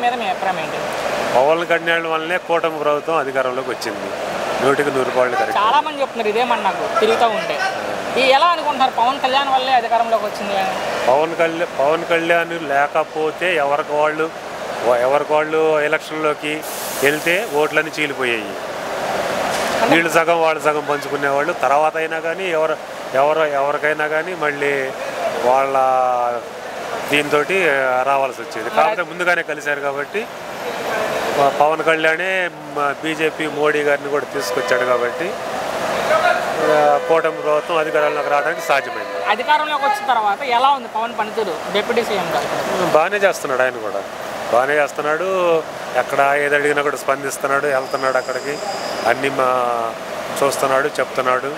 మీద మీ అభిప్రాయం ఏంటి? పవన్ కళ్యాణ్ వల్లనే కూటమి ప్రభుత్వం అధికారంలోకి వచ్చింది. 100% కరెక్ట్. చాలా మంది చెప్తున్నారు ఇదేమని నాకు తిరుగుతూ ఉంటే. ఎలా అనుకుంటున్నారు పవన్ కళ్యాణ్ వల్లే అధికారంలోకి వచ్చింది అని? పవన్ కళ్యాణ్ లేకపోతే ఎవరికి వాళ్ళు ఎలక్షన్లోకి వెళ్తే ఓట్లన్నీ చీలిపోయాయి. వీళ్ళు సగం వాళ్ళు సగం పంచుకునేవాళ్ళు. తర్వాత అయినా కానీ ఎవరికైనా కానీ మళ్ళీ వాళ్ళ దీంతో రావాల్సి వచ్చేది. కాకపోతే ముందుగానే కలిశారు కాబట్టి పవన్ కళ్యాణే బీజేపీ మోడీ గారిని కూడా తీసుకొచ్చాడు కాబట్టి కూటమి ప్రభుత్వం అధికారంలోకి రావడానికి సాధ్యమైంది. అధికారంలోకి వచ్చిన తర్వాత ఎలా ఉంది పవన్ పనితీరు డిప్యూటీ సీఎం గారు? బాగానే చేస్తున్నాడు. ఆయన కూడా బాగానే చేస్తున్నాడు. ఎక్కడ ఏది అడిగినా కూడా స్పందిస్తున్నాడు, వెళ్తున్నాడు అక్కడికి, అన్ని చూస్తున్నాడు, చెప్తున్నాడు.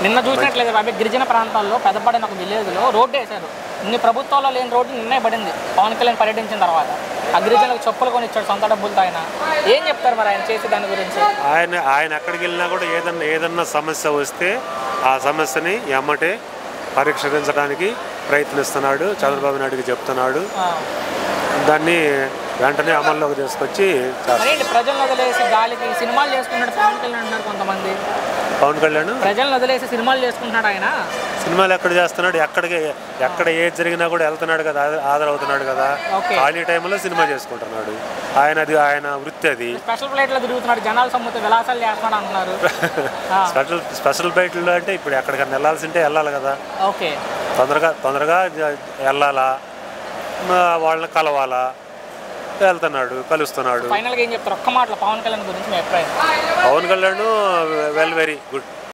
నిన్న చూసినట్లయితే బాబీ గిరిజన ప్రాంతాల్లో పెద్దపడిన ఒక విలేజ్లో రోడ్డు వేశారు. ఇన్ని ప్రభుత్వాల్లో లేని రోడ్డు నిన్నే పడింది పవన్ కళ్యాణ్ పర్యటించిన తర్వాత. ఆ గిరిజనులకు చెప్పులు కొని ఇచ్చాడు సొంత డబ్బులతో. ఆయన ఏం చెప్తారు మరి ఆయన చేసే దాని గురించి? ఆయన ఎక్కడికి వెళ్ళినా కూడా ఏదన్నా సమస్య వస్తే ఆ సమస్యని ఎమ్మటే పరిష్కరించడానికి ప్రయత్నిస్తున్నాడు. చంద్రబాబు నాయుడుకి చెప్తున్నాడు. దాన్ని వెంటనే అమల్లోకి తీసుకొచ్చి ప్రజలను వదిలేసి గాలికి సినిమాలు చేసుకుంటున్నాడు పవన్ కళ్యాణ్ అంటున్నారు కొంతమంది. పవన్ కళ్యాణ్ ప్రజలను వదిలేసి సినిమాలు చేసుకుంటున్నాడు. ఆయన సినిమాలు ఎక్కడ చేస్తున్నాడు? ఎక్కడ ఏది జరిగినా కూడా వెళ్తున్నాడు కదా, హాజరవుతున్నాడు కదా. ఖాళీ టైంలో సినిమా చేసుకుంటున్నాడు. ఆయన వృత్తి అది. స్పెషల్ ఫ్లైట్ లో తిరుగుతున్నాడు, జనాలు సొమ్ముతో విలాసాలు చేస్తున్నాడు అంటున్నారు. స్పెషల్ ఫ్లైట్లో అంటే ఇప్పుడు ఎక్కడికన్నా వెళ్ళాల్సింటే వెళ్ళాలి కదా. ఓకే, తొందరగా వెళ్ళాలా, వాళ్ళని కలవాలా, వెళ్తున్నాడు, కలుస్తున్నాడు. ఫైనల్గా ఏం చెప్తారు ఒక్క మాటలో పవన్ కళ్యాణ్ గురించి మీ అభిప్రాయం? Pawan Kalyan very good.